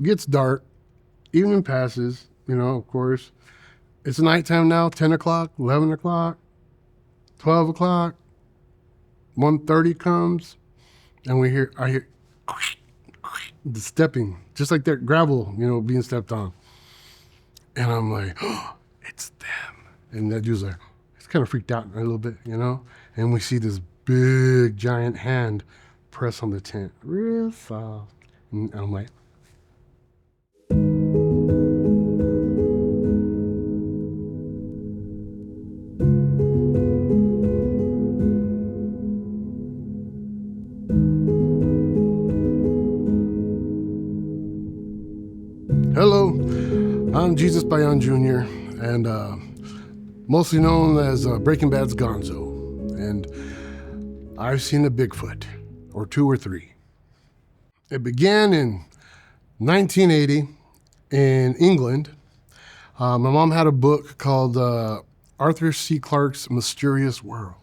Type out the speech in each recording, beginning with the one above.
gets dark, evening passes, of course. It's nighttime now, 10 o'clock, 11 o'clock, 12 o'clock, 1:30 comes, and I hear the stepping, just like that gravel, being stepped on. And I'm like, oh, it's them. And that dude's like, he's kind of freaked out a little bit, And we see this big, giant hand press on the tent, real soft. And I'm like, hello, I'm Jesus Payan Jr., and mostly known as Breaking Bad's Gonzo. And I've seen a Bigfoot, or two or three. It began in 1980 in England. My mom had a book called Arthur C. Clarke's Mysterious World.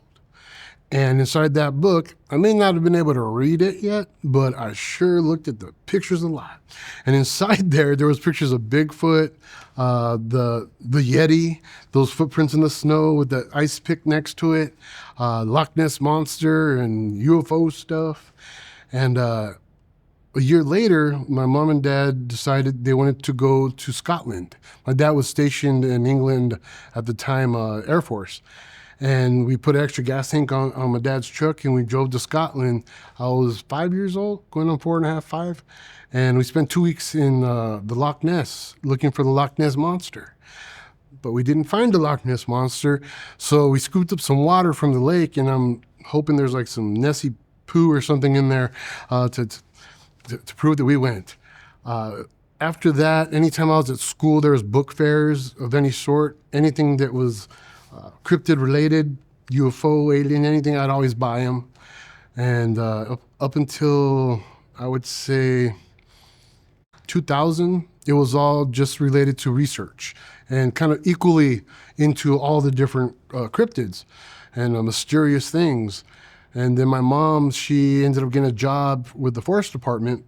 And inside that book, I may not have been able to read it yet, but I sure looked at the pictures a lot. And inside there was pictures of Bigfoot, the Yeti, those footprints in the snow with the ice pick next to it, Loch Ness Monster and UFO stuff. And a year later, my mom and dad decided they wanted to go to Scotland. My dad was stationed in England at the time, Air Force. And we put extra gas tank on my dad's truck, and we drove to Scotland. I was 5 years old, going on 4.5, 5. And we spent 2 weeks in the Loch Ness looking for the Loch Ness Monster. But we didn't find the Loch Ness Monster, so we scooped up some water from the lake, and I'm hoping there's like some Nessie poo or something in there to prove that we went. After that, anytime I was at school, there was book fairs of any sort, anything that was cryptid related, UFO, alien, anything, I'd always buy them. And up until, I would say, 2000, it was all just related to research and kind of equally into all the different cryptids and mysterious things. And then my mom, she ended up getting a job with the forest department,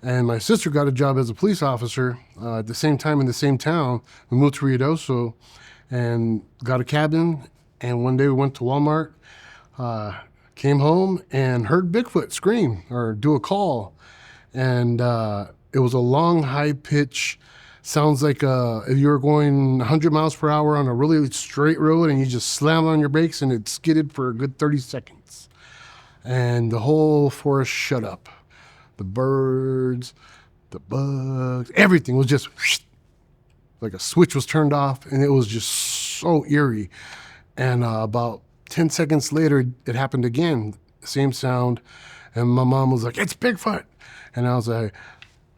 and my sister got a job as a police officer at the same time in the same town. We moved to Ruidoso and got a cabin, and one day we went to Walmart, came home and heard Bigfoot scream or do a call. And it was a long, high pitch, sounds like if you were going 100 miles per hour on a really straight road and you just slammed on your brakes and it skidded for a good 30 seconds. And the whole forest shut up. The birds, the bugs, everything was just like a switch was turned off, and it was just so eerie. And about 10 seconds later, it happened again, same sound. And my mom was like, "It's Bigfoot." And I was like,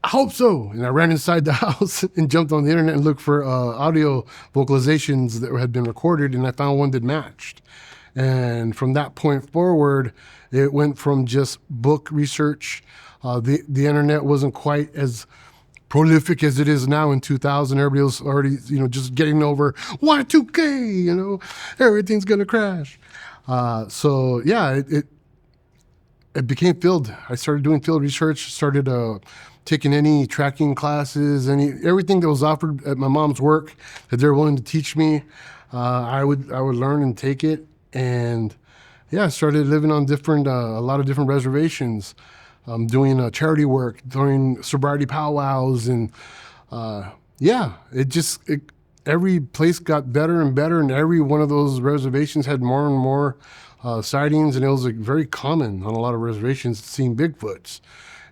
"I hope so." And I ran inside the house and jumped on the internet and looked for audio vocalizations that had been recorded, and I found one that matched. And from that point forward, it went from just book research. The internet wasn't quite as prolific as it is now in 2000. Everybody was already, just getting over Y2K, everything's going to crash. So yeah, it became field. I started doing field research, started taking any tracking classes, everything that was offered at my mom's work that they're willing to teach me. I would learn and take it. And yeah, I started living on a lot of different reservations. Doing charity work, doing sobriety powwows, and every place got better and better, and every one of those reservations had more and more sightings, and it was very common on a lot of reservations seeing Bigfoots.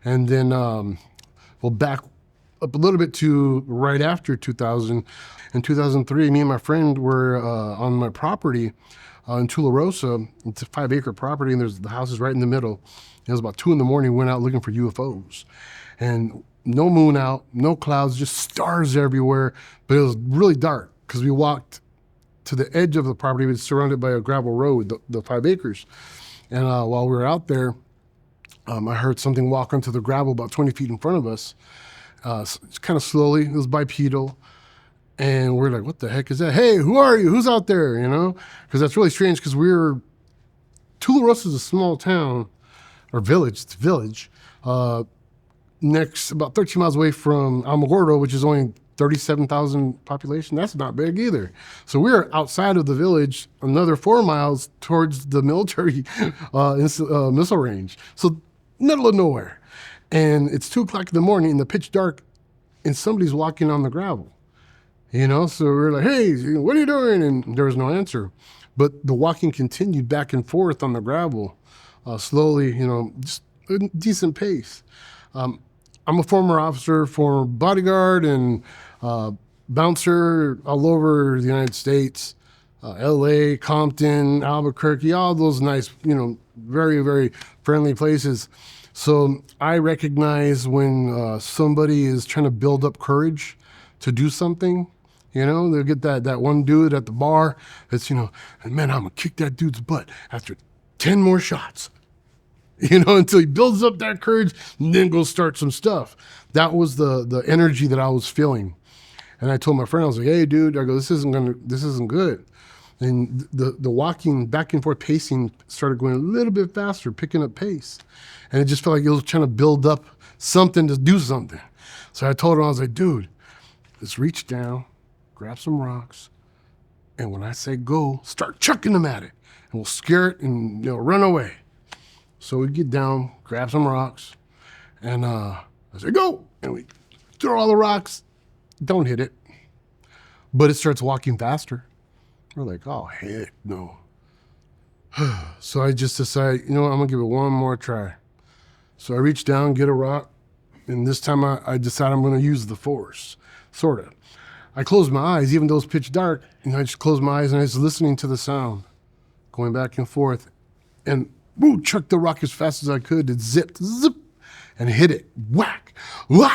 And then, back up a little bit to right after 2000. In 2003, me and my friend were on my property in Tularosa. It's a 5-acre property, and the house is right in the middle. It was about 2 a.m. We went out looking for UFOs, and no moon out, no clouds, just stars everywhere. But it was really dark because we walked to the edge of the property. It was surrounded by a gravel road, the 5 acres. And while we were out there, I heard something walk onto the gravel about 20 feet in front of us, kind of slowly. It was bipedal. And we're like, "What the heck is that? Hey, who are you? Who's out there?" Because that's really strange, because Tularosa is a small town, or village. It's a village. next, about 13 miles away from Alamogordo, which is only 37,000 population. That's not big either. So we were outside of the village, another 4 miles towards the military missile range. So middle of nowhere. And it's 2 o'clock in the morning in the pitch dark, and somebody's walking on the gravel. So we're like, hey, what are you doing? And there was no answer. But the walking continued back and forth on the gravel, slowly, just a decent pace. I'm a former officer, former bodyguard, and bouncer all over the United States, L.A., Compton, Albuquerque, all those nice, very, very friendly places. So I recognize when somebody is trying to build up courage to do something. They'll get that one dude at the bar that's, man, I'm going to kick that dude's butt after 10 more shots. Until he builds up that courage and then go start some stuff. That was the energy that I was feeling. And I told my friend, I was like, hey, dude, I go, this isn't good. And the walking back and forth pacing started going a little bit faster, picking up pace. And it just felt like it was trying to build up something to do something. So I told him, I was like, dude, let's reach down, grab some rocks, and when I say go, start chucking them at it. And we'll scare it and run away. So we get down, grab some rocks, and I say, go! And we throw all the rocks, don't hit it. But it starts walking faster. We're like, oh, heck no. So I just decided, I'm going to give it one more try. So I reach down, get a rock, and this time I decide I'm going to use the force, sort of. I close my eyes, even though it's pitch dark, and I just close my eyes and I was listening to the sound, going back and forth, and woo, chucked the rock as fast as I could. It zipped, zip, and hit it. Whack, wah!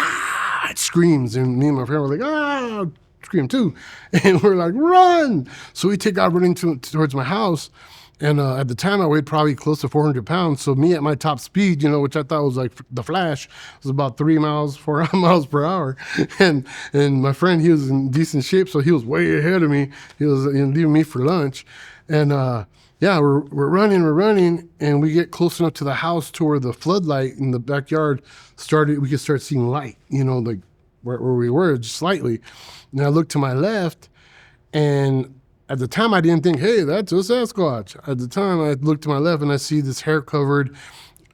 It screams, and me and my friend were like, ah, scream too, and we're like, run! So we take out running towards my house, and at the time I weighed probably close to 400 pounds. So me at my top speed, which I thought was like the Flash, was about 3 miles, 4 miles per hour, and my friend, he was in decent shape, so he was way ahead of me. He was leaving me for lunch, and yeah, we're running, and we get close enough to the house to where the floodlight in the backyard started. We could start seeing light, like where we were, just slightly. And I looked to my left, and at the time I didn't think, hey, that's a Sasquatch. At the time I looked to my left, and I see this hair-covered,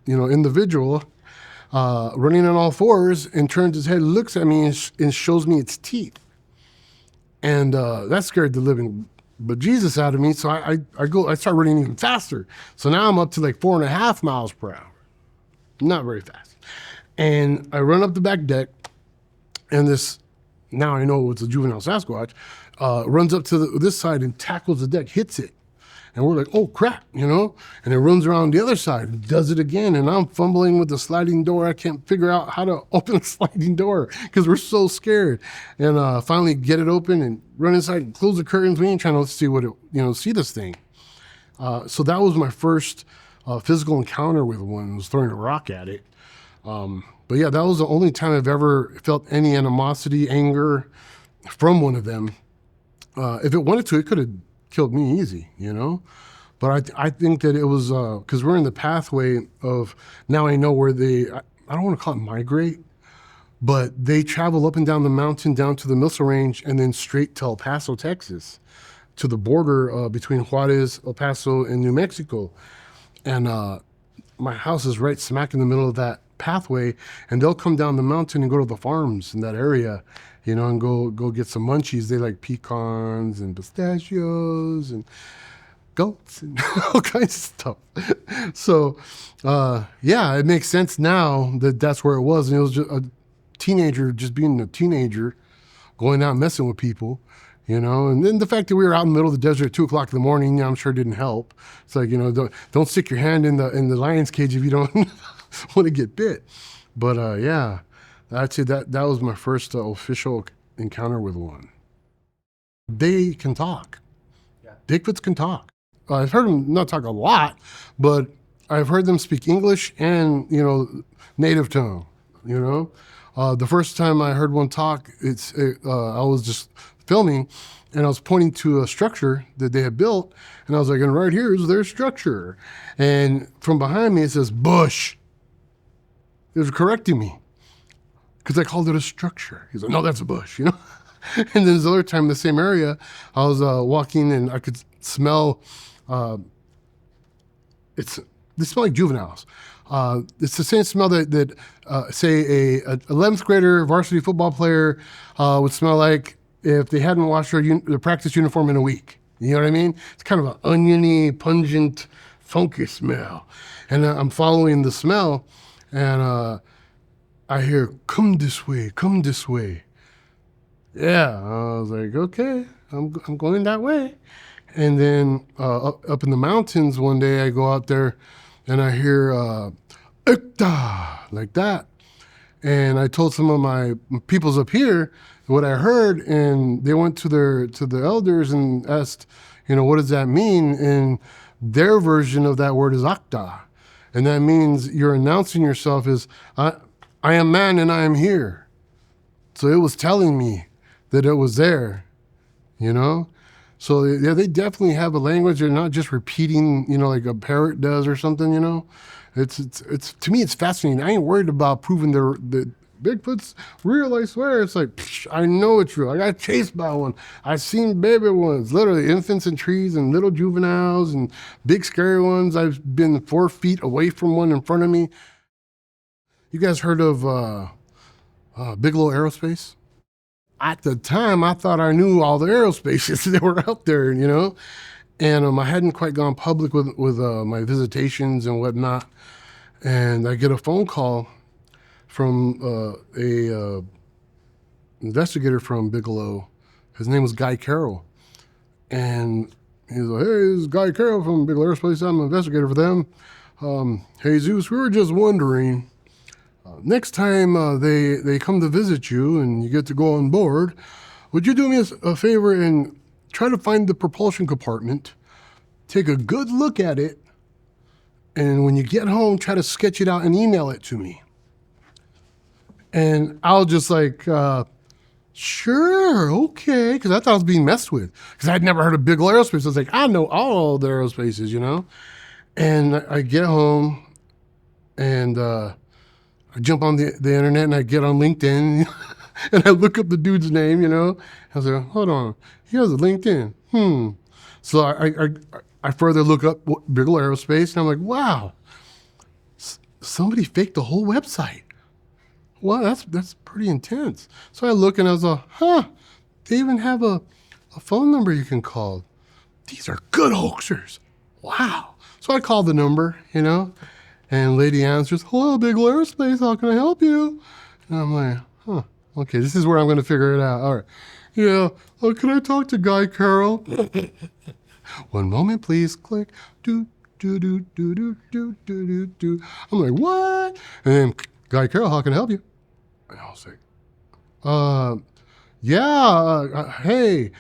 individual running on all fours, and turns his head, looks at me, and shows me its teeth. And that scared the living bejesus out of me, so I start running even faster. So now I'm up to like 4.5 miles per hour. Not very fast. And I run up the back deck, and this, now I know it's a juvenile Sasquatch, runs up to this side and tackles the deck, hits it. And we're like, oh crap, and it runs around the other side and does it again. And I'm fumbling with the sliding door. I can't figure out how to open the sliding door because we're so scared. And finally get it open and run inside and close the curtains. We ain't trying to see what it, see this thing. So that was my first physical encounter with one. I was throwing a rock at it. But yeah, that was the only time I've ever felt any animosity, anger from one of them. If it wanted to, it could have killed me easy, But I think that it was, because we're in the pathway of, now I know where I don't want to call it migrate, but they travel up and down the mountain, down to the missile range, and then straight to El Paso, Texas, to the border between Juarez, El Paso, and New Mexico. And my house is right smack in the middle of that pathway, and they'll come down the mountain and go to the farms in that area, and go get some munchies. They like pecans and pistachios and goats and all kinds of stuff. So, yeah, it makes sense now that that's where it was. And it was just a teenager, just being a teenager, going out and messing with people, And then the fact that we were out in the middle of the desert at 2 o'clock in the morning, I'm sure didn't help. It's like, don't stick your hand in the lion's cage if you don't want to get bit. But yeah. I'd say that was my first official encounter with one. They can talk. Yeah. Bigfoots can talk. I've heard them not talk a lot, but I've heard them speak English and, native tongue, The first time I heard one talk, I was just filming, and I was pointing to a structure that they had built, and I was like, and right here is their structure. And from behind me, it says, bush. It was correcting me. because I called it a structure. He's like, no, that's a bush, you know? And then this other time in the same area, I was walking and I could smell, they smell like juveniles. It's the same smell that say a 11th grader varsity football player would smell like if they hadn't washed their practice uniform in a week. You know what I mean? It's kind of an oniony, pungent, funky smell. And I'm following the smell, and I hear, come this way, come this way. Yeah, I was like, okay, I'm going that way. And then up in the mountains one day, I go out there, and I hear, "Ekta," like that. And I told some of my peoples up here what I heard, and they went to the elders and asked, what does that mean? And their version of that word is Akta. And that means you're announcing yourself as, I am man and I am here. So it was telling me that it was there, So yeah, they definitely have a language. They're not just repeating, like a parrot does or something, It's to me, it's fascinating. I ain't worried about proving the Bigfoot's real, I swear. It's like, I know it's real. I got chased by one. I've seen baby ones, literally infants in trees and little juveniles and big scary ones. I've been 4 feet away from one in front of me. You guys heard of Bigelow Aerospace? At the time, I thought I knew all the aerospaces that were out there, And I hadn't quite gone public with my visitations and whatnot. And I get a phone call from a investigator from Bigelow. His name was Guy Carroll. And he's like, hey, this is Guy Carroll from Bigelow Aerospace. I'm an investigator for them. Hey, Zeus, we were just wondering, next time they come to visit you and you get to go on board, would you do me a favor and try to find the propulsion compartment, take a good look at it, and when you get home, try to sketch it out and email it to me. And I was just like, sure, okay, because I thought I was being messed with, because I'd never heard of Bigelow Aerospace. I was like, I know all the aerospaces, And I get home, and I jump on the internet, and I get on LinkedIn, and I look up the dude's name, I was like, hold on, he has a LinkedIn. So I further look up Bigelow Aerospace, and I'm like, wow, somebody faked the whole website. Wow, that's pretty intense. So I look, and I was like, they even have a phone number you can call. These are good hoaxers. Wow. So I called the number, and lady answers, hello, Bigelow Aerospace, how can I help you? And I'm like, okay, this is where I'm going to figure it out. All right. Yeah, can I talk to Guy Carroll? One moment, please. Click. Do, do, do, do, do, do, do, do. I'm like, what? And then, Guy Carroll, how can I help you? And I was like, hey,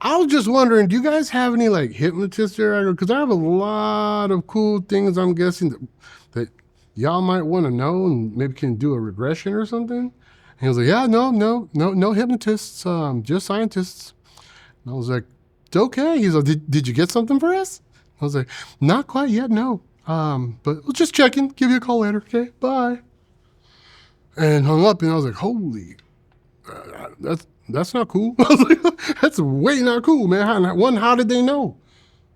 I was just wondering, do you guys have any hypnotists there? Because I have a lot of cool things I'm guessing that y'all might want to know and maybe can do a regression or something. And he was like, yeah, no hypnotists, just scientists. And I was like, it's okay. He's like, did you get something for us? I was like, not quite yet, no. But we'll just check in, give you a call later, okay? Bye. And hung up, and I was like, holy, that's not cool. I was like, that's way not cool, man. How did they know?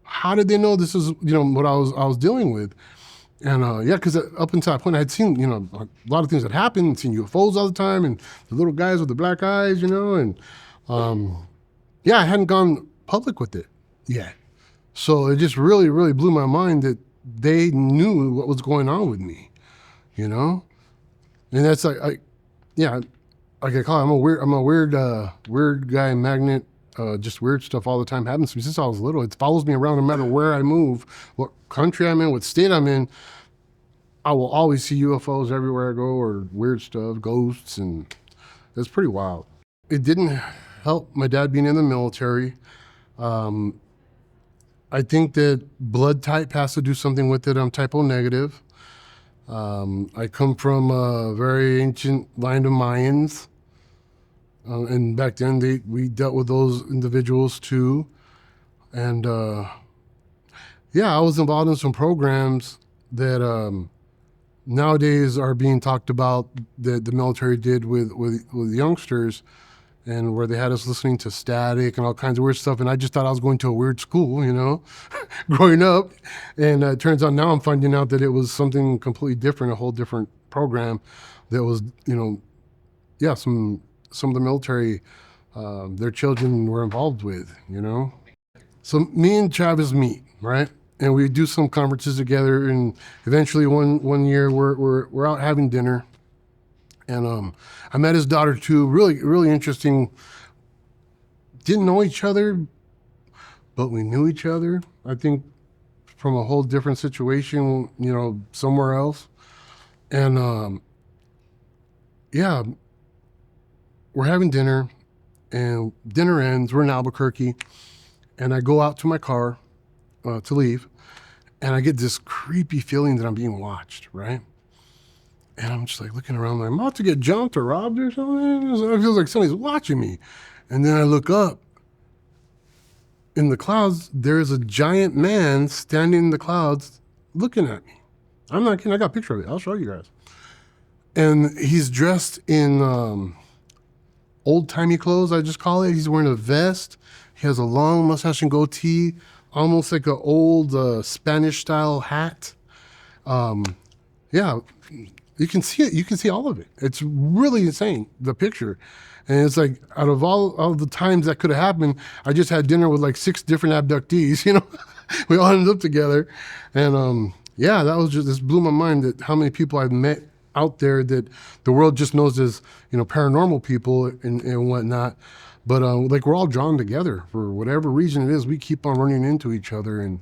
How did they know this is, what I was dealing with? And because up until that point, I had seen, a lot of things that happened, seen UFOs all the time, and the little guys with the black eyes, and I hadn't gone public with it yet. So it just really, really blew my mind that they knew what was going on with me, And that's like I call it, I'm a weird guy magnet. Just weird stuff all the time happens to me since I was little. It follows me around no matter where I move, what country I'm in, what state I'm in. I will always see UFOs everywhere I go, or weird stuff, ghosts, and it's pretty wild. It didn't help my dad being in the military. I think that blood type has to do something with it. I'm type O negative. I come from a very ancient line of Mayans. And back then, we dealt with those individuals too. And I was involved in some programs that nowadays are being talked about that the military did with youngsters, and where they had us listening to static and all kinds of weird stuff. And I just thought I was going to a weird school, growing up. And it turns out now I'm finding out that it was something completely different, a whole different program that was, yeah, some of the military, their children were involved with. So me and Travis meet, right? And we do some conferences together, and eventually one year we're out having dinner, and I met his daughter too. Really, really interesting. Didn't know each other, but we knew each other. I think from a whole different situation, somewhere else. And yeah, we're having dinner, and dinner ends. We're in Albuquerque, and I go out to my car to leave, and I get this creepy feeling that I'm being watched, right? And I'm just like looking around, like I'm about to get jumped or robbed or something. It feels like somebody's watching me. And then I look up. In the clouds, there's a giant man standing in the clouds looking at me. I'm not kidding. I got a picture of it. I'll show you guys. And he's dressed in old-timey clothes, I just call it. He's wearing a vest. He has a long mustache and goatee, almost like an old Spanish-style hat. Yeah, you can see it. You can see all of it. It's really insane, the picture. And it's like, out of all the times that could have happened, I just had dinner with like 6 different abductees, We all ended up together. And yeah, that was this blew my mind that how many people I've met out there that the world just knows as, paranormal people and whatnot. But like we're all drawn together for whatever reason it is. We keep on running into each other. And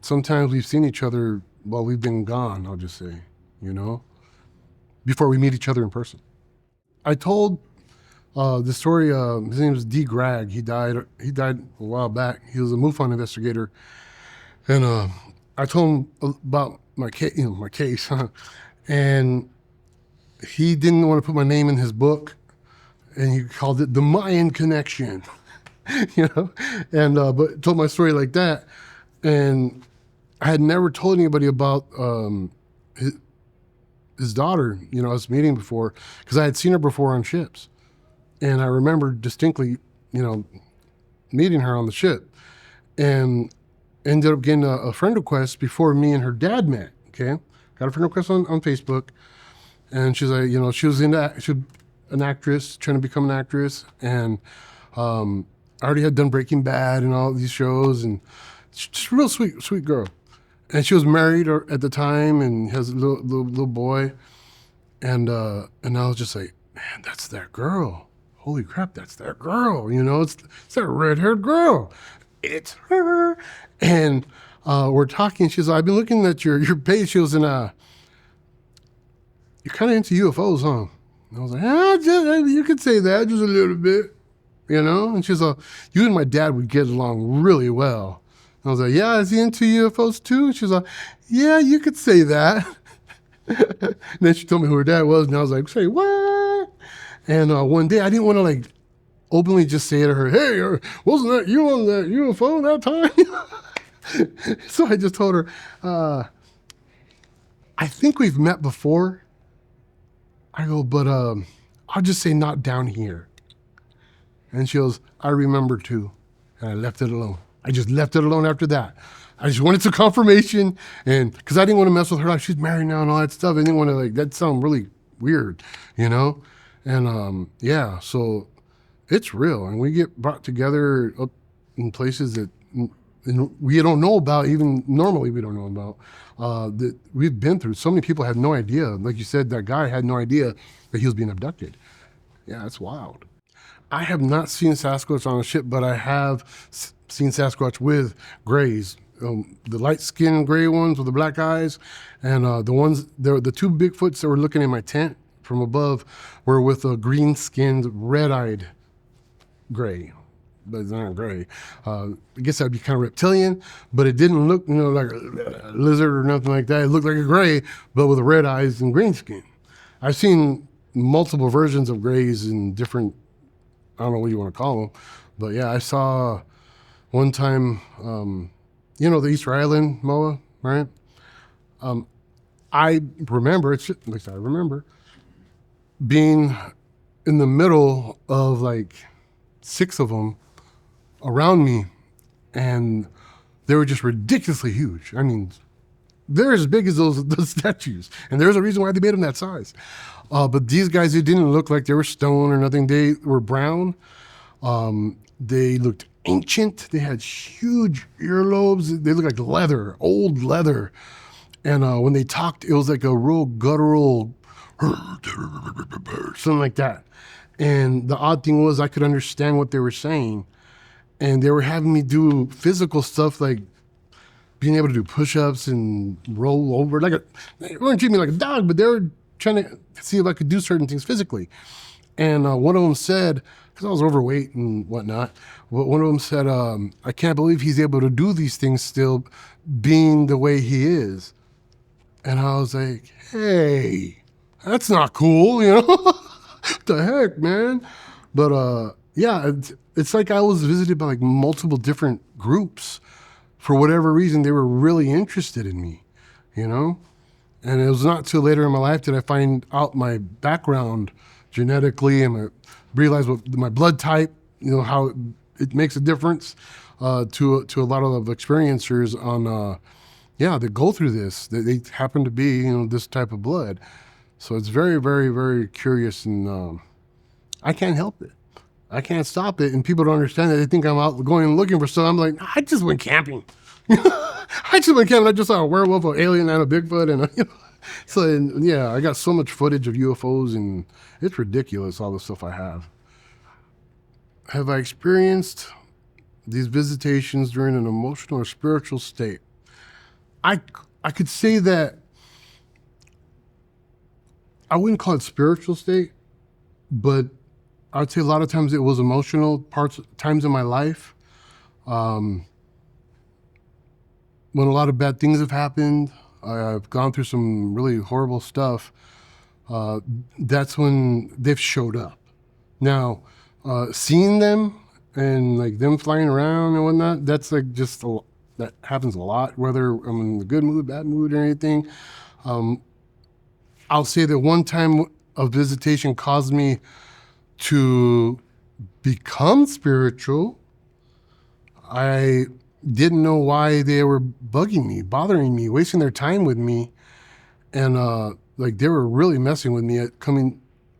sometimes we've seen each other while we've been gone, I'll just say, before we meet each other in person. I told the story, his name is D. Grag. He died a while back. He was a MUFON investigator. And I told him about my case, and he didn't want to put my name in his book, and he called it The Mayan Connection, and but told my story like that. And I had never told anybody about his daughter, us meeting before, because I had seen her before on ships. And I remember distinctly, meeting her on the ship, and ended up getting a friend request before me and her dad met. Okay, got a friend request on Facebook, and she's like, she was an actress, trying to become an actress, and I already had done Breaking Bad and all these shows, and she's a real sweet girl. And she was married at the time and has a little boy, and I was just like, man, that's that girl. Holy crap, that's that girl, it's that red-haired girl. It's her. And we're talking, she's like, I've been looking at your page. She was you're kind of into UFOs, huh? And I was like, you could say that, just a little bit, And she's like, you and my dad would get along really well. And I was like, yeah, is he into UFOs too? And she's like, yeah, you could say that. And then she told me who her dad was, and I was like, say what? And one day I didn't want to openly just say to her, hey, wasn't that you on that UFO that time? So I just told her, I think we've met before. I go, but I'll just say not down here. And she goes, I remember too. And I left it alone. I just left it alone after that. I just wanted some confirmation, and because I didn't want to mess with her, like she's married now and all that stuff. I didn't want to that sound really weird, And yeah, so it's real, and we get brought together up in places that we don't know about, even normally we don't know about, that we've been through. So many people had no idea. Like you said, that guy had no idea that he was being abducted. Yeah, that's wild. I have not seen Sasquatch on a ship, but I have seen Sasquatch with grays. The light-skinned gray ones with the black eyes, and the 2 Bigfoots that were looking in my tent from above were with a green-skinned, red-eyed gray. But they're not gray. I guess that'd be kind of reptilian, but it didn't look, like a lizard or nothing like that. It looked like a gray, but with red eyes and green skin. I've seen multiple versions of grays in different, I don't know what you want to call them, but yeah, I saw one time, the Easter Island MOA, right? I remember, it's at least I remember, being in the middle of like 6 of them around me, and they were just ridiculously huge. I mean, they're as big as those statues, and there's a reason why they made them that size. But these guys, they didn't look like they were stone or nothing. They were brown. They looked ancient. They had huge earlobes. They looked like leather, old leather. And when they talked, it was like a real guttural, something like that. And the odd thing was I could understand what they were saying. And they were having me do physical stuff like being able to do push-ups and roll over. They weren't treating me like a dog, but they were trying to see if I could do certain things physically. And one of them said, because I was overweight and whatnot, one of them said, I can't believe he's able to do these things still being the way he is. And I was like, hey, that's not cool, you know? What the heck, man? But yeah, it's like I was visited by like multiple different groups. For whatever reason, they were really interested in me, you know? And it was not till later in my life that I find out my background genetically and realize what my blood type, you know, how it makes a difference to a lot of experiencers on, that go through this. They happen to be, you know, this type of blood. So it's very, very, very curious, and I can't help it. I can't stop it, and people don't understand that. They think I'm out going looking for stuff. I'm like, I just went camping. I just saw a werewolf, an alien, and a Bigfoot, and you know. So and, yeah, I got so much footage of UFOs, and it's ridiculous all the stuff I have. Have I experienced these visitations during an emotional or spiritual state? I could say that I wouldn't call it spiritual state, but I would say a lot of times it was emotional times in my life. When a lot of bad things have happened, I've gone through some really horrible stuff. That's when they've showed up. Now, seeing them and like them flying around and whatnot, that's like that happens a lot, whether I'm in a good mood, bad mood, or anything. I'll say that one time a visitation caused me to become spiritual. I didn't know why they were bugging me, bothering me, wasting their time with me. And like they were really messing with me. I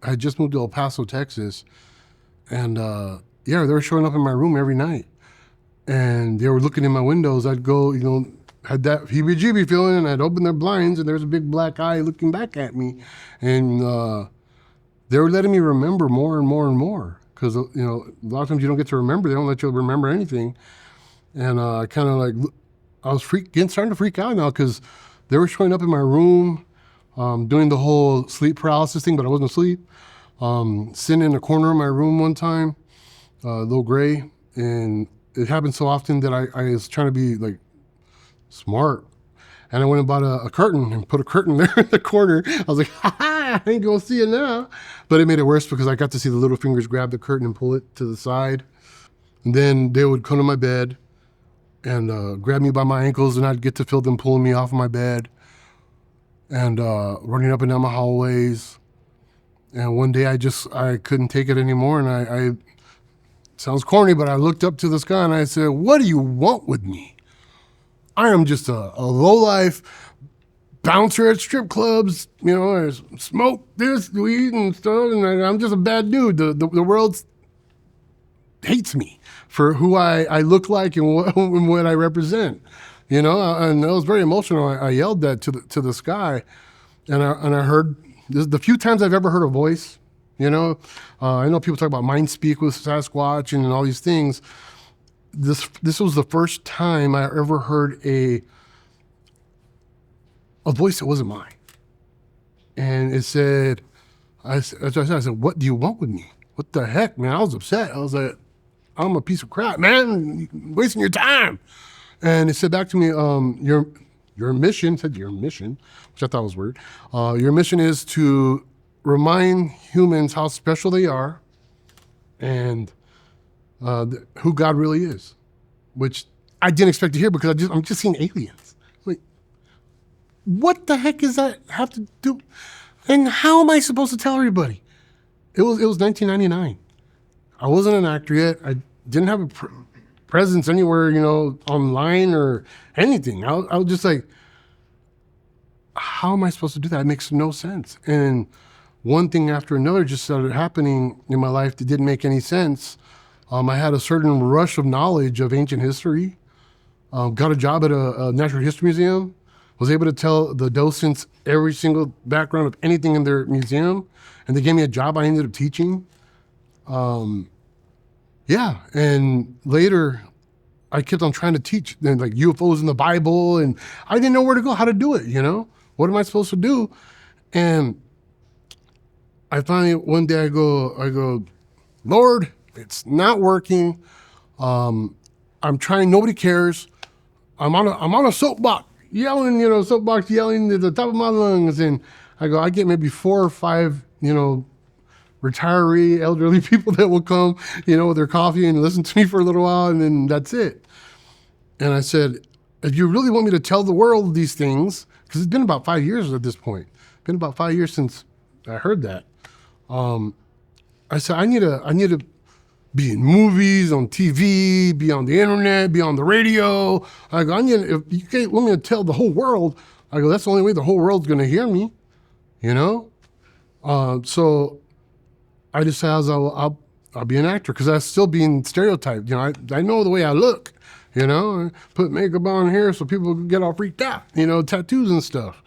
had just moved to El Paso, Texas. And they were showing up in my room every night. And they were looking in my windows. I'd go, you know, had that heebie-jeebie feeling, and I'd open their blinds, and there was a big black eye looking back at me. And they were letting me remember more and more and more. Because, you know, a lot of times you don't get to remember. They don't let you remember anything. And I kind of like, I was starting to freak out now because they were showing up in my room, doing the whole sleep paralysis thing, but I wasn't asleep. Sitting in the corner of my room one time, a little gray, and it happened so often that I was trying to be like smart. And I went and bought a curtain and put a curtain there in the corner. I was like, ha ha, I ain't gonna see it now. But it made it worse because I got to see the little fingers grab the curtain and pull it to the side. And then they would come to my bed and grab me by my ankles, and I'd get to feel them pulling me off of my bed and running up and down my hallways. And one day I couldn't take it anymore, and I sounds corny, but I looked up to the sky and I said, what do you want with me? I am just a lowlife bouncer at strip clubs, you know, I smoke this, weed and stuff, and I'm just a bad dude. The world hates me for who I look like and what I represent, you know, and it was very emotional. I yelled that to the sky, and I heard, this, the few times I've ever heard a voice, you know, I know people talk about mind speak with Sasquatch and all these things. This was the first time I ever heard a voice that wasn't mine. And it said, I said, what do you want with me? What the heck, man? I was upset. I was like, I'm a piece of crap, man. You're wasting your time. And it said back to me, your mission, which I thought was weird. Your mission is to remind humans how special they are and who God really is, which I didn't expect to hear because I'm just seeing aliens. Like, what the heck does that have to do? And how am I supposed to tell everybody? It was 1999. I wasn't an actor yet. I didn't have a presence anywhere, online or anything. I was just like, how am I supposed to do that? It makes no sense. And one thing after another just started happening in my life that didn't make any sense. I had a certain rush of knowledge of ancient history. Got a job at a natural history museum. Was able to tell the docents every single background of anything in their museum. And they gave me a job I ended up teaching. Yeah, and later I kept on trying to teach like UFOs in the Bible, and I didn't know where to go, how to do it, What am I supposed to do? And I finally, one day I go, Lord, it's not working. I'm trying, nobody cares. I'm on a soapbox, yelling, soapbox yelling at the top of my lungs. And I get maybe 4 or 5, retiree, elderly people that will come, with their coffee and listen to me for a little while, and then that's it. And I said, if you really want me to tell the world these things, because it's been about 5 years at this point, been about 5 years since I heard that. I said, I need to be in movies, on TV, be on the internet, be on the radio. If you can't want me to tell the whole world, that's the only way the whole world's going to hear me, So I decided I'll be an actor because I was still being stereotyped. I know the way I look, I put makeup on here so people get all freaked out, tattoos and stuff.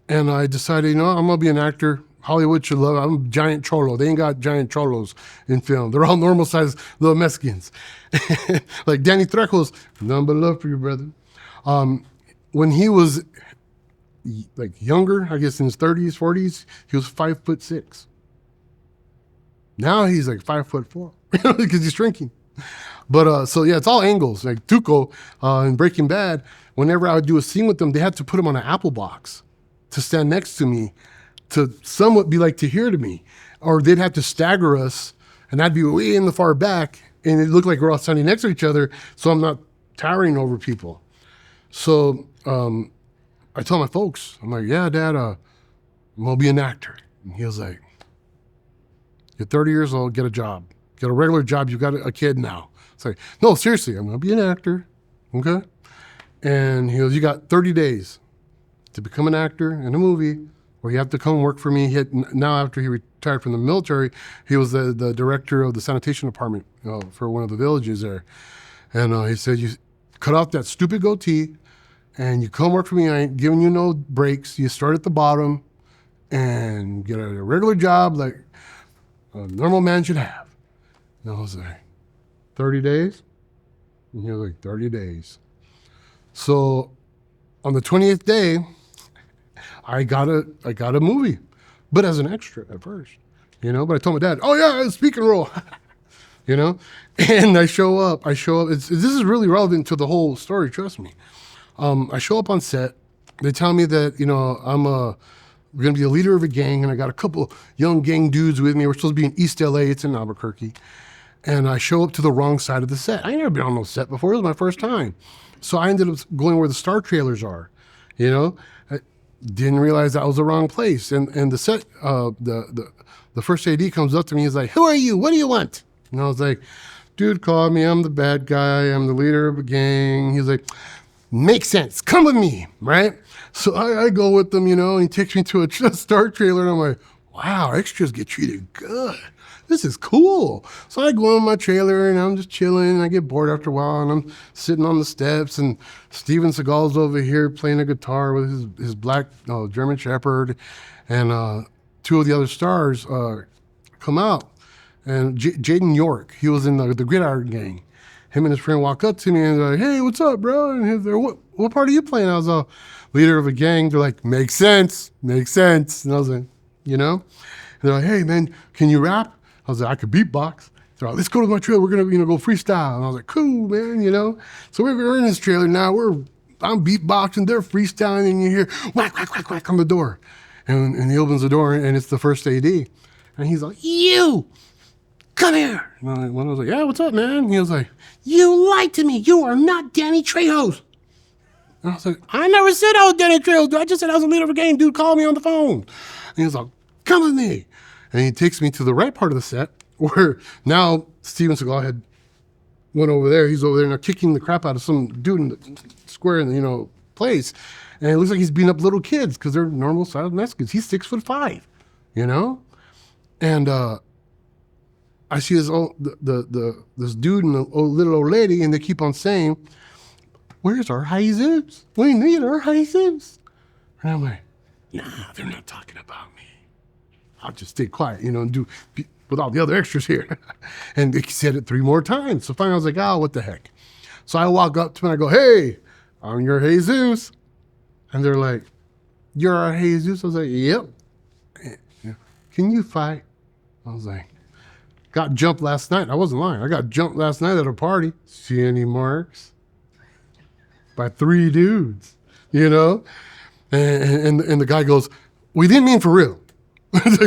And I decided, I'm going to be an actor. Hollywood should love it. I'm a giant cholo. They ain't got giant cholos in film. They're all normal sized little Mexicans. Like Danny Trejo's, none but love for you, brother. When he was like younger, I guess in his 30s, 40s, he was 5'6". Now he's like 5'4", because he's shrinking. But so yeah, it's all angles. Like Tuco in Breaking Bad, whenever I would do a scene with them, they had to put him on an apple box to stand next to me, to somewhat be like to hear to me, or they'd have to stagger us, and I'd be way in the far back, and it looked like we're all standing next to each other, so I'm not towering over people. So I told my folks, I'm like, yeah, Dad, I'm gonna be an actor. And he was like, you're 30 years old, get a job. Get a regular job, you got a kid now. It's like, no, seriously, I'm gonna be an actor, okay? And he goes, you got 30 days to become an actor in a movie, or you have to come and work for me. Now after he retired from the military, he was the director of the sanitation department for one of the villages there. And he said, you cut off that stupid goatee and you come work for me. I ain't giving you no breaks. You start at the bottom and get a regular job like a normal man should have. And I was like, 30 days? And he was like, 30 days. So on the 20th day, I got a movie, but as an extra at first, but I told my dad, oh yeah, it's a speaking role, and I show up, this is really relevant to the whole story, trust me. I show up on set, they tell me that, we're going to be a leader of a gang, and I got a couple young gang dudes with me. We're supposed to be in East LA, it's in Albuquerque, and I show up to the wrong side of the set. I ain't never been on no set before, it was my first time. So I ended up going where the star trailers are, I didn't realize that was the wrong place. And the set, the first AD comes up to me, he's like, who are you? What do you want? And I was like, dude called me, I'm the bad guy, I'm the leader of a gang. He's like, makes sense, come with me, right? So I go with them, and he takes me to a star trailer, and I'm like, wow, extras get treated good. This is cool. So I go in my trailer and I'm just chilling, and I get bored after a while, and I'm sitting on the steps, and Steven Seagal's over here playing a guitar with his black German Shepherd, and 2 of the other stars come out. And Jaden York, he was in the Gridiron Gang. Him and his friend walk up to me and they're like, hey, what's up, bro? And he's like, what part are you playing? I was a leader of a gang. They're like, makes sense. And I was like, And they're like, hey, man, can you rap? I was like, I could beatbox. They're like, let's go to my trailer. We're going to go freestyle. And I was like, cool, man, So we're in this trailer now. I'm beatboxing. They're freestyling. And you hear whack, whack, whack, whack on the door. And he opens the door, and it's the first AD. And he's like, you, come here. And I was like, yeah, what's up, man? And he was like, you lied to me. You are not Danny Trejo. And I was like, I never said I was Danny Trejo, dude. I just said I was a leader of a gang. Dude called me on the phone. And he was like, come with me. And he takes me to the right part of the set where now Steven Seagal had went over there. He's over there now kicking the crap out of some dude in the square in the, place. And it looks like he's beating up little kids because they're normal sized Mexicans. He's 6'5", And I see this this dude and the little old lady, and they keep on saying, where's our Jesus? We need our Jesus. And I'm like, nah, they're not talking about me. I'll just stay quiet, and do with all the other extras here. And they said it 3 more times. So finally I was like, oh, what the heck? So I walk up to him and I go, hey, I'm your Jesus. And they're like, you're our Jesus? I was like, yep. Can you fight? I was like, got jumped last night. I wasn't lying. I got jumped last night at a party. See any marks? By 3 dudes, And the guy goes, we didn't mean for real.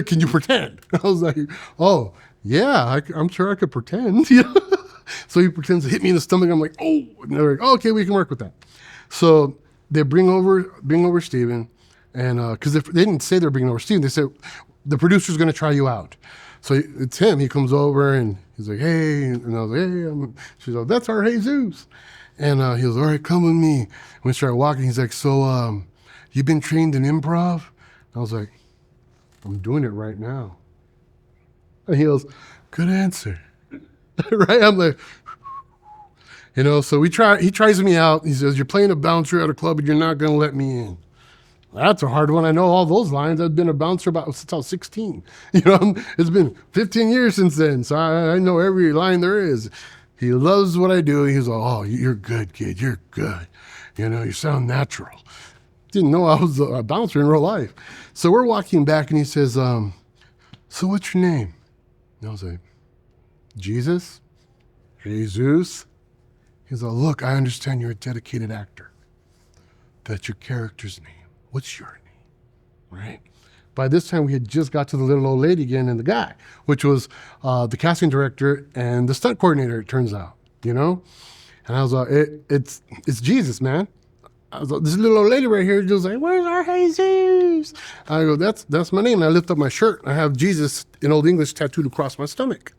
Can you pretend? I was like, oh, yeah, I'm sure I could pretend. So he pretends to hit me in the stomach. I'm like, oh. And they're like, oh, okay, we can work with that. So they bring over Steven, and because they didn't say they're bringing over Steven, they said the producer's going to try you out. So it's him. He comes over and he's like, hey, and I was like, hey. She's like, that's our Jesus. And he was, all right, come with me. And we started walking. He's like, so you been trained in improv? I was like, I'm doing it right now. And he goes, good answer. Right? I'm like, so he tries me out. He says, you're playing a bouncer at a club and you're not going to let me in. That's a hard one. I know all those lines. I've been a bouncer since I was 16. It's been 15 years since then. So I know every line there is. He loves what I do. He's like, oh, you're good, kid. You're good. You sound natural. Didn't know I was a bouncer in real life. So we're walking back and he says, so what's your name? And I was like, Jesus? Jesus? He's like, look, I understand you're a dedicated actor. That's your character's name. What's your name? Right? By this time, we had just got to the little old lady again and the guy, which was the casting director and the stunt coordinator, it turns out, And I was like, it's Jesus, man. I was like, this little old lady right here just like, where's our Jesus? I go, that's my name. And I lift up my shirt. I have Jesus in Old English tattooed across my stomach.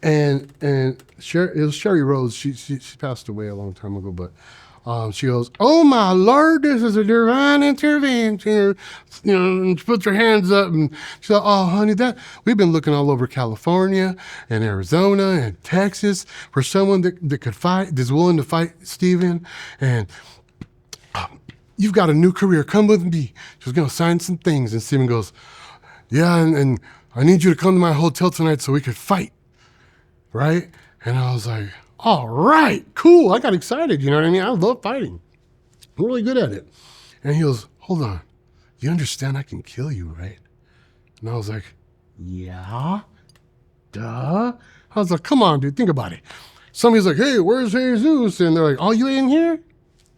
And it was Sherry Rose. She passed away a long time ago, but she goes, oh my Lord, this is a divine intervention. And she puts her hands up and she's like, oh honey, we've been looking all over California and Arizona and Texas for someone that could fight, that's willing to fight Steven. And you've got a new career. Come with me. She was going to sign some things. And Steven goes, yeah, and I need you to come to my hotel tonight so we could fight. Right? And I was like, all right, cool. I got excited. You know what I mean? I love fighting. I'm really good at it. And he goes, hold on. You understand I can kill you, right? And I was like, yeah, duh. I was like, come on, dude, think about it. Somebody's like, hey, where's Jesus? And they're like, oh, you ain't here?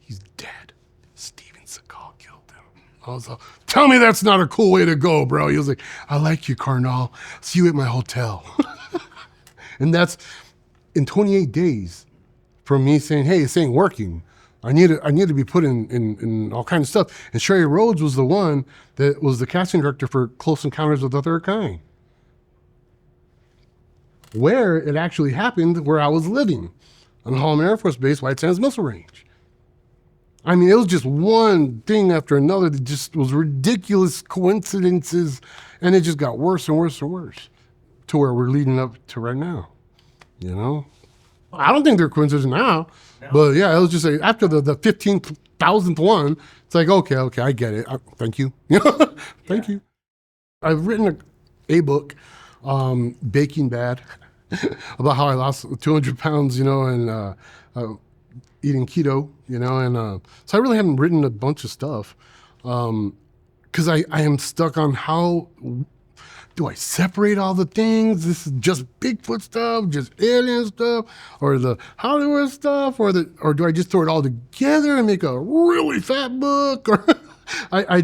He's dead. Steven Seagal killed him. I was like, tell me that's not a cool way to go, bro. He was like, I like you, Carnal. See you at my hotel. And that's in 28 days from me saying, hey, this ain't working. I need to be put in all kinds of stuff. And Sherry Rhodes was the one that was the casting director for Close Encounters of the Third Kind, where it actually happened, where I was living on Holloman Air Force Base, White Sands Missile Range. I mean, it was just one thing after another that just was ridiculous coincidences, and it just got worse and worse and worse to where we're leading up to right now, I don't think they're coincidences now, but yeah, it was just like after the 15,000th one, it's like, okay, I get it. Thank you. Thank you. I've written a book, Baking Bad, about how I lost 200 pounds, and eating keto, and so I really haven't written a bunch of stuff because I am stuck on how do I separate all the things? This is just Bigfoot stuff, just alien stuff, or the Hollywood stuff, or do I just throw it all together and make a really fat book? Or I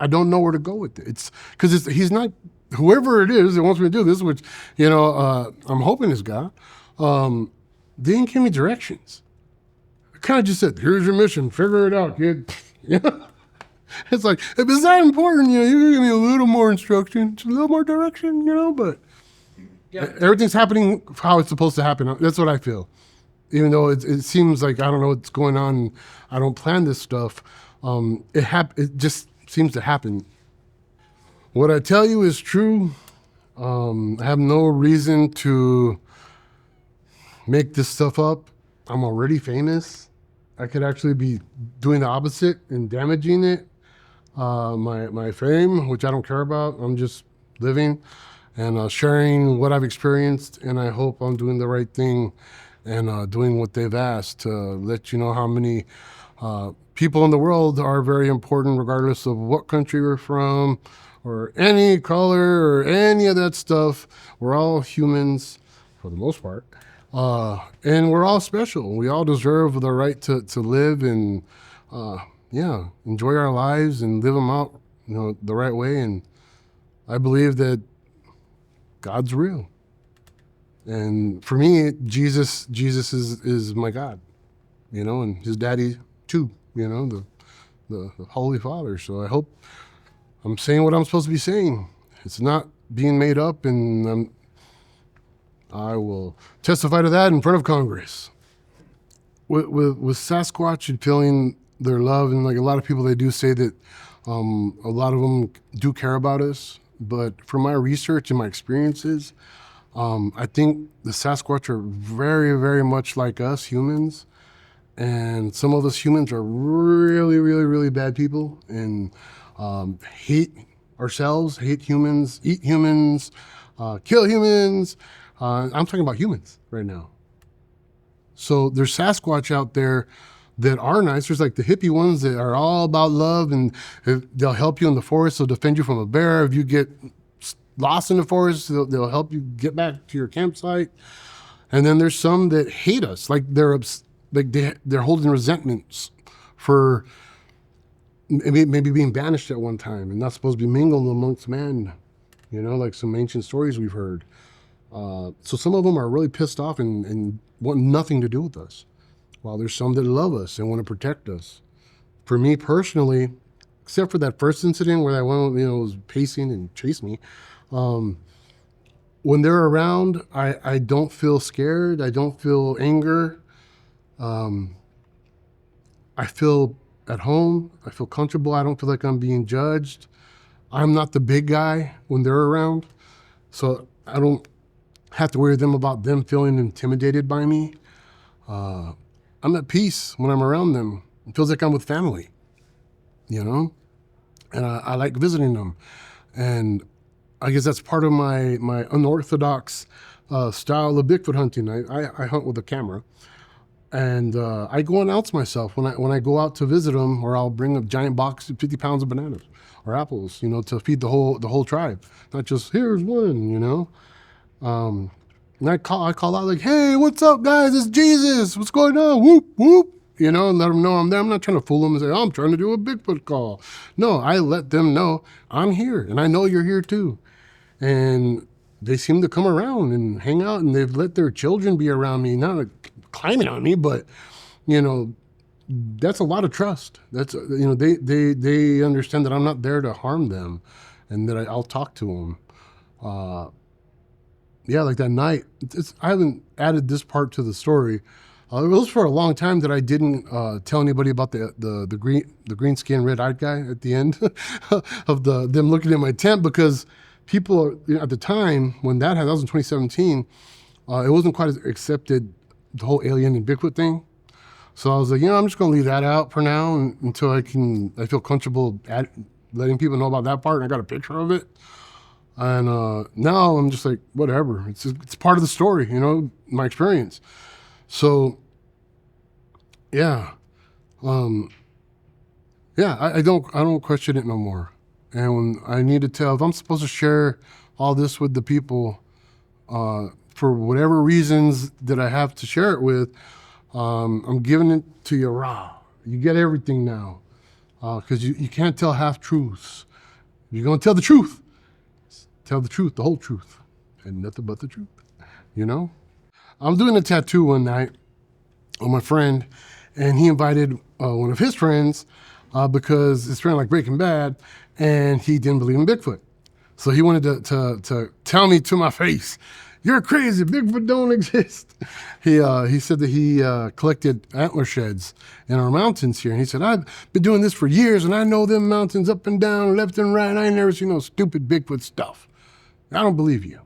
don't know where to go with it. It's because he's not, whoever it is that wants me to do this, which I'm hoping is God. They didn't give me directions. kind of just said, here's your mission, figure it out, kid. You know? It's like, if it's that important, you know, you give me a little more instruction, a little more direction, you know, but everything's happening how it's supposed to happen. That's what I feel. Even though it seems like I don't know what's going on, I don't plan this stuff, it just seems to happen. What I tell you is true. I have no reason to make this stuff up. I'm already famous. I could actually be doing the opposite and damaging it. My fame, which I don't care about. I'm just living and sharing what I've experienced, and I hope I'm doing the right thing and doing what they've asked to let you know how many people in the world are very important, regardless of what country we're from or any color or any of that stuff. We're all humans for the most part. And we're all special. We all deserve the right to live and, enjoy our lives and live them out, you know, the right way. And I believe that God's real. And for me, Jesus is my God, you know, and his daddy too, you know, the Holy Father. So I hope I'm saying what I'm supposed to be saying. It's not being made up, and I will testify to that in front of Congress. With Sasquatch and feeling their love, and like a lot of people, they do say that a lot of them do care about us. But from my research and my experiences, I think the Sasquatch are very, very much like us humans. And some of us humans are really, really, really bad people and hate ourselves, hate humans, eat humans, kill humans. I'm talking about humans right now. So there's Sasquatch out there that are nice. There's like the hippie ones that are all about love, and they'll help you in the forest. They'll defend you from a bear. If you get lost in the forest, they'll help you get back to your campsite. And then there's some that hate us, like they're holding resentments for maybe being banished at one time and not supposed to be mingled amongst men, you know, like some ancient stories we've heard. So some of them are really pissed off and want nothing to do with us, while there's some that love us and want to protect us. For me personally, except for that first incident where that one, you know, was pacing and chased me, when they're around, I don't feel scared. I don't feel anger. I feel at home. I feel comfortable. I don't feel like I'm being judged. I'm not the big guy when they're around, so I don't have to worry about them feeling intimidated by me. I'm at peace when I'm around them. It feels like I'm with family, you know? And I like visiting them. And I guess that's part of my unorthodox style of Bigfoot hunting. I hunt with a camera. And I go announce myself when I go out to visit them, or I'll bring a giant box of 50 pounds of bananas or apples, you know, to feed the whole tribe. Not just, here's one, you know? And I call out like, hey, what's up, guys? It's Jesus. What's going on? Whoop, whoop. You know, and let them know I'm there. I'm not trying to fool them and say, oh, I'm trying to do a Bigfoot call. No, I let them know I'm here, and I know you're here too. And they seem to come around and hang out, and they've let their children be around me, not climbing on me, but, you know, that's a lot of trust. That's, you know, they understand that I'm not there to harm them, and that I'll talk to them. Yeah, like that night, I haven't added this part to the story. It was for a long time that I didn't tell anybody about the green skin, red-eyed guy at the end of them looking at my tent, because people, you know, at the time when that was in 2017, it wasn't quite as accepted, the whole alien and Bigfoot thing. So I was like, you know, I'm just gonna leave that out for now until I feel comfortable letting people know about that part, and I got a picture of it. And now I'm just like, whatever. It's part of the story, you know, my experience. So, yeah, I don't question it no more. And when I need to tell, if I'm supposed to share all this with the people, for whatever reasons that I have to share it with, I'm giving it to you raw. You get everything now, because you can't tell half truths. You're gonna tell the truth. Tell the truth, the whole truth, and nothing but the truth, you know? I'm doing a tattoo one night on my friend, and he invited one of his friends because his friend like Breaking Bad, and he didn't believe in Bigfoot. So he wanted to tell me to my face, "You're crazy. Bigfoot don't exist." He said that he collected antler sheds in our mountains here, and he said, "I've been doing this for years, and I know them mountains up and down, left and right. And I ain't never seen no stupid Bigfoot stuff. I don't believe you."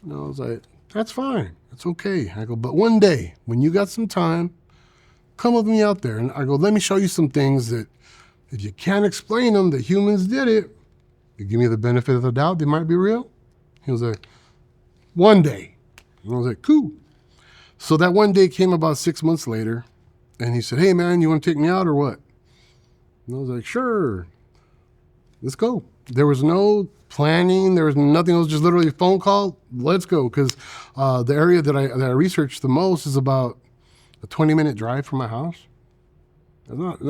And I was like, "That's fine. That's okay." I go, "But one day when you got some time, come with me out there." And I go, "Let me show you some things that if you can't explain them, that humans did it. You give me the benefit of the doubt, they might be real." He was like, "One day." And I was like, "Cool." So that one day came about 6 months later, and he said, "Hey man, you want to take me out or what?" And I was like, "Sure, let's go." There was no planning, there was nothing. It was just literally a phone call. Let's go, because the area that I researched the most is about a 20-minute drive from my house. Not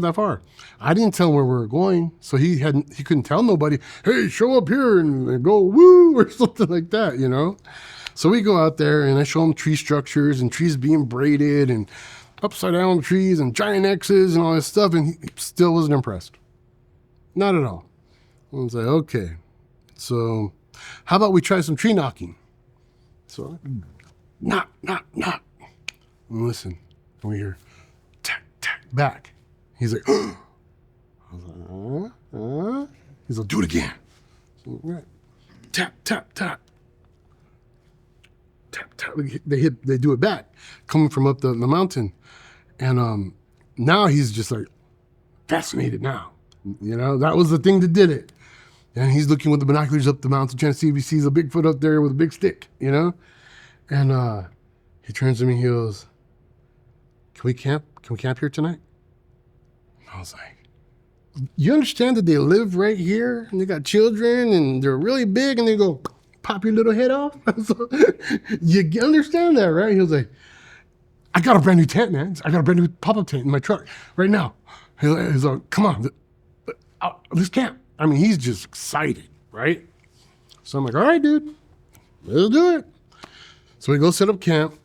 that far. I didn't tell him where we were going, so he couldn't tell nobody, "Hey, show up here and go woo," or something like that, you know? So we go out there and I show him tree structures and trees being braided and upside down trees and giant X's and all this stuff, and he still wasn't impressed. Not at all. I was like, okay, so how about we try some tree knocking? So knock, knock, knock. And listen, and we hear back. He's like, I was like, He's like, "Do it again." So, right. Tap, tap, tap. Tap, tap. They do it back, coming from up the mountain. And now he's just like fascinated now. You know, that was the thing that did it. And he's looking with the binoculars up the mountain, trying to see if he sees a Bigfoot up there with a big stick, you know? And he turns to me, he goes, Can we camp here tonight?" I was like, "You understand that they live right here and they got children and they're really big and they go pop your little head off?" So, you understand that, right? He was like, "I got a brand new tent, man. I got a brand new pop-up tent in my truck right now." He's like, "Come on, let's camp." I mean, he's just excited, right? So I'm like, "All right, dude, let's do it." So we go set up camp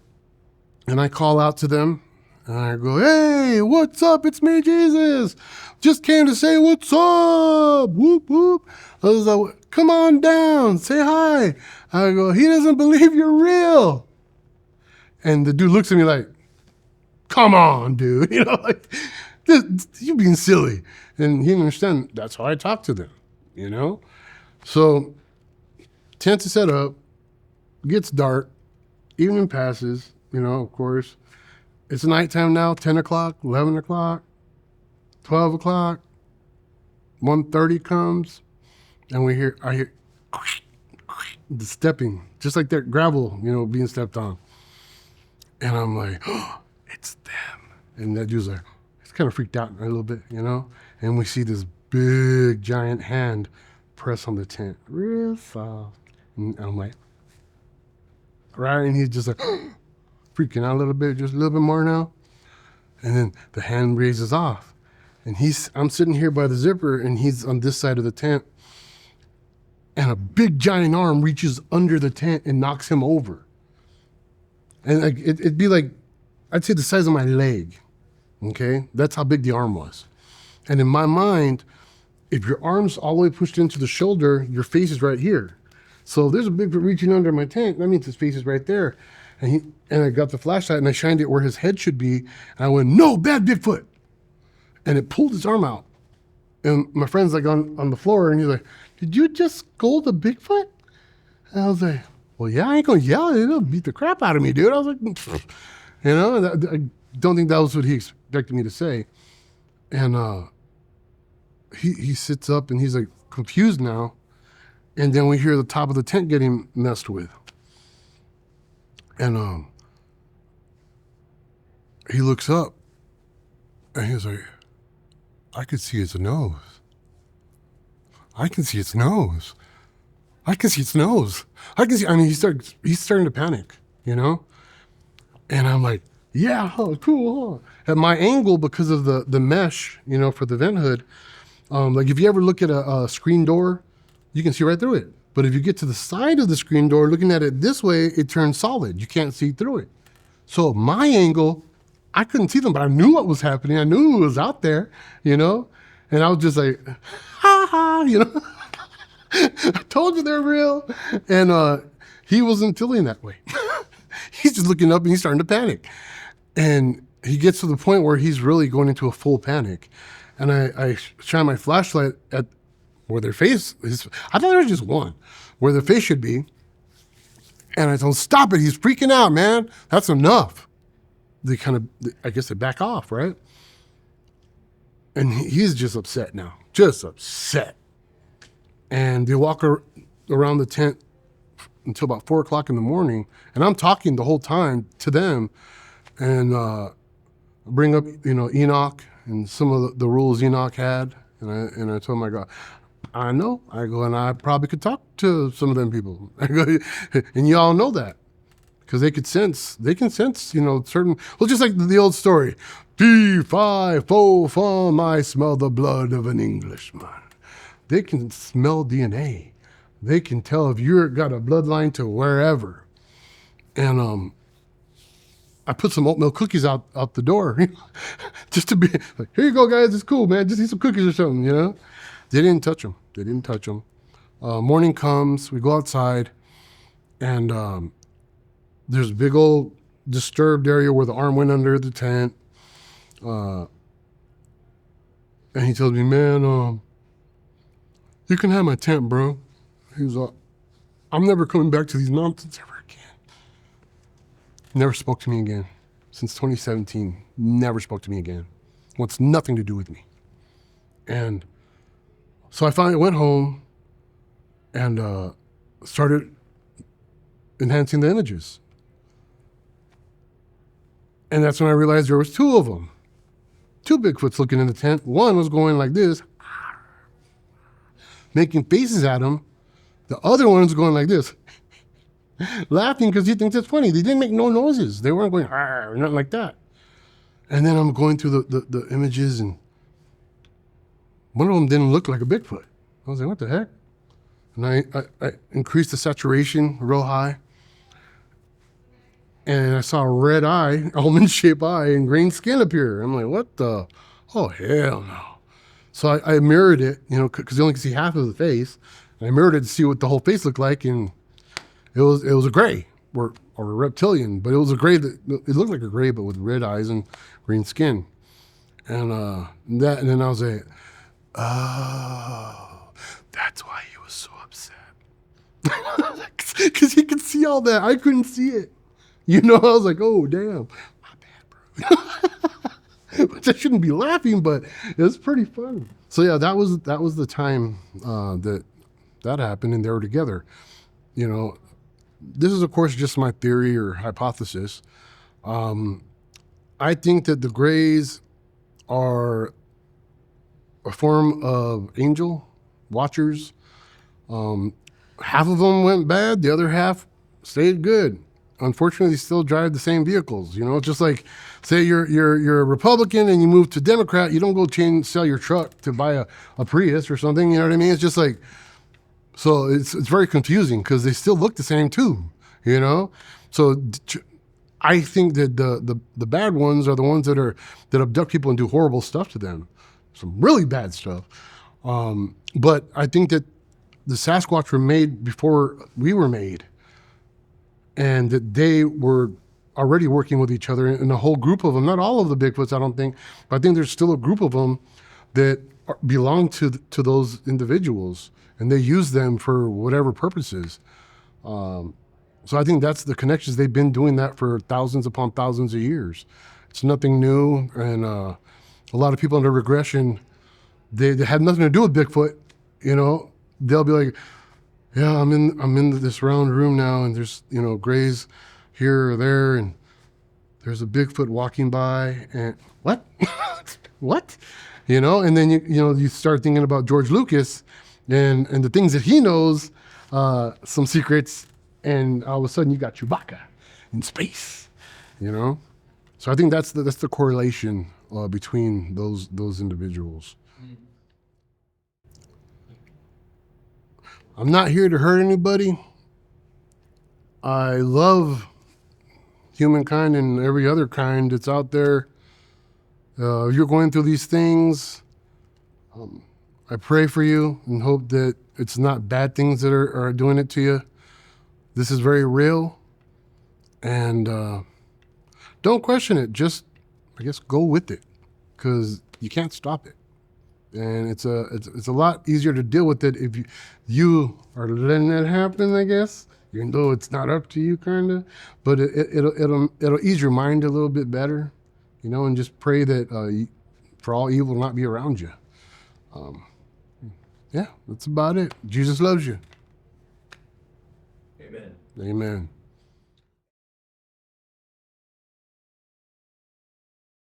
and I call out to them. And I go, "Hey, what's up? It's me, Jesus. Just came to say what's up. Whoop, whoop." I was like, "Come on down. Say hi." I go, "He doesn't believe you're real." And the dude looks at me like, "Come on, dude." You know, like, "You being silly." And he didn't understand. That's how I talk to them, you know? So tent is set up, gets dark, evening passes, you know, of course. It's nighttime now, 10 o'clock, 11 o'clock, 12 o'clock, 1:30 comes, and I hear the stepping, just like that gravel, you know, being stepped on. And I'm like, "Oh, it's them." And that dude's like, he's kind of freaked out a little bit, you know? And we see this big, giant hand press on the tent, real soft. And I'm like, right? And he's just like, freaking out a little bit, just a little bit more now. And then the hand raises off. And I'm sitting here by the zipper and he's on this side of the tent. And a big giant arm reaches under the tent and knocks him over. And like it'd be like, I'd say the size of my leg. Okay? That's how big the arm was. And in my mind, if your arm's all the way pushed into the shoulder, your face is right here. So if there's a Bigfoot reaching under my tent, that means his face is right there. And I got the flashlight and I shined it where his head should be. And I went, "No, bad Bigfoot." And it pulled his arm out. And my friend's like on the floor and he's like, "Did you just scold a Bigfoot?" And I was like, "Well, yeah, I ain't gonna yell. It'll beat the crap out of me, dude." I was like, "Pfft." You know, I don't think that was what he expected me to say. And he sits up and he's like confused now. And then we hear the top of the tent getting messed with. And he looks up and he's like, "I could see its nose. I can see its nose. I can see its nose. I can see," I mean, he's starting to panic, you know? And I'm like, "Yeah, oh, cool, huh?" At my angle, because of the mesh, you know, for the vent hood, like if you ever look at a screen door, you can see right through it. But if you get to the side of the screen door, looking at it this way, it turns solid. You can't see through it. So my angle I couldn't see them, but I knew what was happening. I knew it was out there, you know? And I was just like, ha ha, you know? I told you they're real. And he wasn't feeling that way. He's just looking up and he's starting to panic. And he gets to the point where he's really going into a full panic. And I shine my flashlight at where their face is. I thought there was just one, where their face should be. And I told him, stop it. He's freaking out, man. That's enough. They kind of, I guess they back off, right? And he's just upset now, just upset. And they walk around the tent until about 4 o'clock in the morning. And I'm talking the whole time to them and bring up, Enoch and some of the rules Enoch had. And I told him, I go, I know. I go, and I probably could talk to some of them people. I go, and you all know that. Because they can sense, certain, well, just like the old story, fee, fi, fo, fum, I smell the blood of an Englishman. They can smell DNA. They can tell if you've got a bloodline to wherever. And I put some oatmeal cookies out the door, just to be like, here you go, guys, it's cool, man, just eat some cookies or something, They didn't touch them. Morning comes, we go outside, and there's a big old disturbed area where the arm went under the tent. And he tells me, man, you can have my tent, bro. He was like, I'm never coming back to these mountains ever again. Never spoke to me again. Since 2017, never spoke to me again. Wants nothing to do with me. And so I finally went home and started enhancing the images. And that's when I realized there was 2 of them. 2 Bigfoots looking in the tent. One was going like this, making faces at him. The other one's going like this, laughing because he thinks it's funny. They didn't make no noises. They weren't going, or nothing like that. And then I'm going through the images, and one of them didn't look like a Bigfoot. I was like, what the heck? And I increased the saturation real high. And I saw a red eye, almond-shaped eye, and green skin appear. I'm like, what the? Oh, hell no. So I mirrored it, because you only can see half of the face. And I mirrored it to see what the whole face looked like, and it was a gray, or a reptilian, but it was a gray it looked like a gray, but with red eyes and green skin. And then I was like, oh, that's why he was so upset. Because he could see all that. I couldn't see it. I was like, oh, damn. My bad, bro. Which I shouldn't be laughing, but it was pretty fun. So, yeah, that was the time that happened, and they were together. This is, of course, just my theory or hypothesis. I think that the Greys are a form of angel watchers. Half of them went bad. The other half stayed good. Unfortunately, they still drive the same vehicles. Just like, say you're a Republican and you move to Democrat, you don't go sell your truck to buy a Prius or something. You know what I mean? It's just like, so it's very confusing because they still look the same too. So I think that the bad ones are the ones that abduct people and do horrible stuff to them, some really bad stuff. But I think that the Sasquatch were made before we were made. And that they were already working with each other, and a whole group of them, not all of the Bigfoots, I don't think, but I think there's still a group of them that belong to those individuals, and they use them for whatever purposes. So I think that's the connections. They've been doing that for thousands upon thousands of years. It's nothing new, and a lot of people under regression, they had nothing to do with Bigfoot. They'll be like, yeah, I'm in this round room now, and there's Greys here or there, and there's a Bigfoot walking by, and what? What? And then you start thinking about George Lucas and the things that he knows, some secrets, and all of a sudden you got Chewbacca in space. So I think that's the correlation between those individuals. I'm not here to hurt anybody. I love humankind and every other kind that's out there. If you're going through these things, I pray for you and hope that it's not bad things that are doing it to you. This is very real, and don't question it. Just, I guess, go with it, because you can't stop it. And it's a lot easier to deal with it if you are letting it happen, I guess, even though it's not up to you, kind of. But it'll ease your mind a little bit better, and just pray that for all evil not be around you. Yeah, that's about it. Jesus loves you. Amen. Amen.